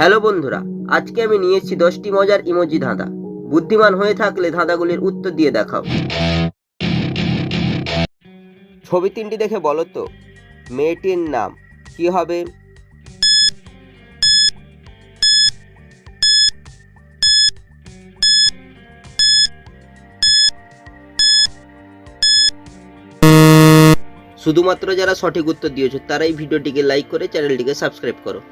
Hello বন্ধুরা, আজকে আমি নিয়ে এসেছি 10টি মজার ইমোজি ধাঁধা। বুদ্ধিমান হয়ে থাকলে ধাঁধাগুলির উত্তর দিয়ে দেখাও। ছবি তিনটি দেখে বলো তো মেয়েটির নাম কি হবে? শুধুমাত্র যারা সঠিক উত্তর দিয়েছো তারাই ভিডিওটিকে লাইক করে চ্যানেলটিকে সাবস্ক্রাইব করো।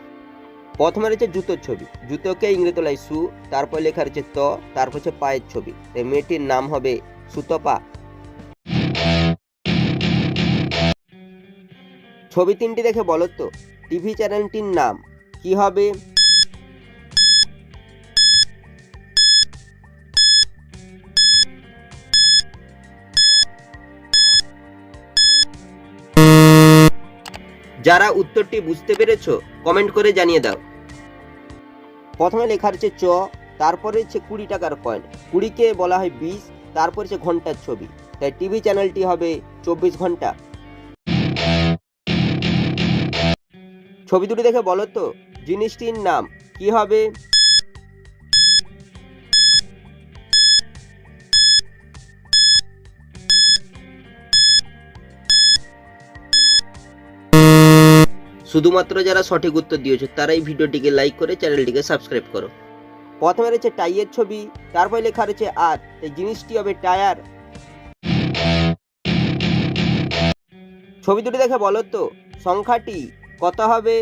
প্রথমে রয়েছে জুতোর ছবি, জুতোকে ইংরেজি শু, তারপর লেখা রয়েছে ত, তারপর হচ্ছে পায়ের ছবি, তাই মেয়েটির নাম হবে সুতপা। ছবি তিনটি দেখে বলো তো টিভি চ্যানেলটির নাম কি হবে? যারা উত্তরটি বুঝতে পেরেছো কমেন্ট করে জানিয়ে দাও। প্রথমে লেখা রয়েছে চ, তারপরে হচ্ছে 20 টাকার কয়েন, 20কে বলা হয় 20, তারপর হচ্ছে ঘন্টার ছবি, তাই টিভি চ্যানেলটি হবে 24 ঘন্টা। ছবি দুটি দেখে বলো তো জিনিসটির নাম কি হবে? শুধুমাত্র যারা সঠিক উত্তর দিয়েছো তারাই ভিডিওটিকে লাইক করে চ্যানেলটিকে সাবস্ক্রাইব করো। প্রথমে রয়েছে টাইয়ের ছবি, তারপরে লেখা রয়েছে আর, তাই জিনিসটি হবে টায়ার। ছবি দুটি দেখে বলো তো সংখ্যাটি কত হবে?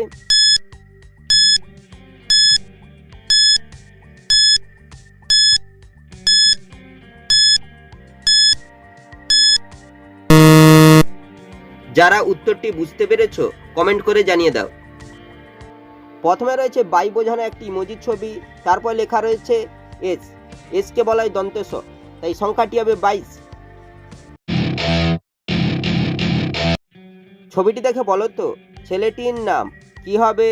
যারা উত্তরটি বুঝতে পেরেছো কমেন্ট করে জানিয়ে দাও। প্রথমে রয়েছে বাই বোঝানো একটি ইমোজির ছবি, তারপর লেখা রয়েছে এস, এসকে বলা হয় দন্তেস, তাই সংখ্যাটি হবে 22। ছবিটি দেখে বলো তো ছেলেটির নাম কি হবে?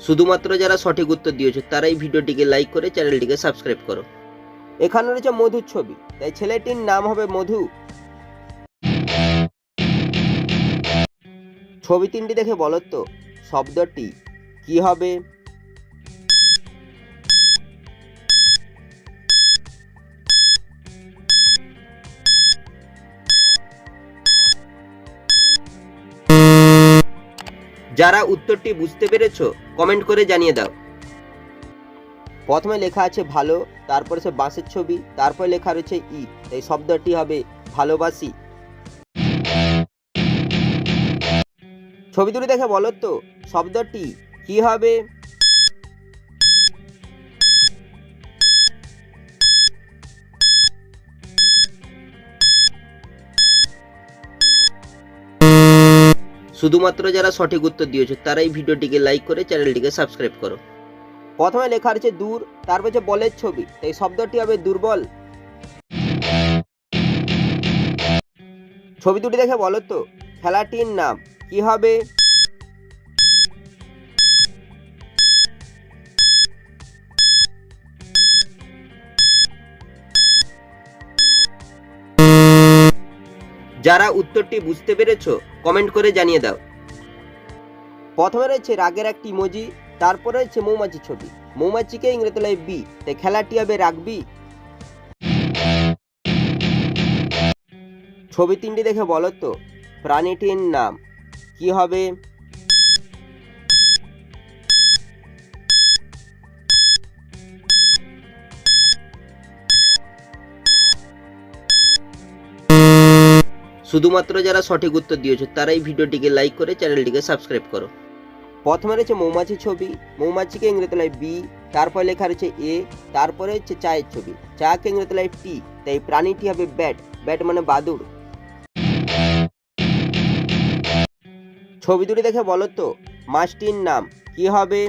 শুধুমাত্র যারা সঠিক উত্তর দিয়েছো তারাই ভিডিওটিকে লাইক করে চ্যানেলটিকে সাবস্ক্রাইব করো। এখানে রয়েছে মধুর ছবি, তাই ছেলেটির নাম হবে মধু। ছবি তিনটি দেখে বলো তো শব্দটি কি হবে? যারা উত্তরটি বুঝতে পেরেছো কমেন্ট করে জানিয়ে দাও। প্রথমে লেখা আছে ভালো, তারপরে সে বাঁশের ছবি, তারপরে লেখা রয়েছে ই, তাই শব্দটি হবে ভালোবাসি। ছবি দুটি দেখে বলো তো শব্দটি কি হবে? শুধুমাত্র যারা সঠিক উত্তর দিয়েছো তারাই ভিডিওটিকে লাইক করে চ্যানেলটিকে সাবস্ক্রাইব করো। প্রথমে লেখা রয়েছে দূর, তারপর হচ্ছে বলের ছবি, তাই শব্দটি হবে দুর্বল। ছবি দুটি দেখে বলো তো খেলাটির নাম কি হবে? যারা উত্তরটি বুঝতে পেরেছো কমেন্ট করে জানিয়ে দাও। প্রথমে রয়েছে রাগের একটি ইমোজি, তারপরে রয়েছে মৌমাছি ছবি, মৌমাছিকে ইংরেজি বি, তাই খেলাটি হবে রাগবি। ছবি তিনটি দেখে বলো তো প্রাণীটির নাম কি হবে? শুধুমাত্র যারা সঠিক উত্তর দিয়েছো তারাই ভিডিওটিকে লাইক করে চ্যানেলটিকে সাবস্ক্রাইব করো। প্রথমে রয়েছে মৌমাছি ছবি, মৌমাছিকে ইংরেজি বি, তারপর লেখা রয়েছে এ, তারপরে হচ্ছে চায়ের ছবি, চাকে ইংরেজি টি, তাই প্রাণীটি হবে ব্যাট, ব্যাট মানে বাদুড়। ছবি দুটি দেখে বলো তো মাছটির নাম কি হবে?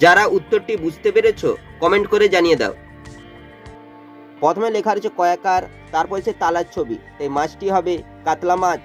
যারা উত্তরটি বুঝতে পেরেছো কমেন্ট করে জানিয়ে দাও। প্রথমে লেখা রয়েছে কয়াকার, তারপর হচ্ছে তালার ছবি, তাই মাছটি হবে কাতলা মাছ,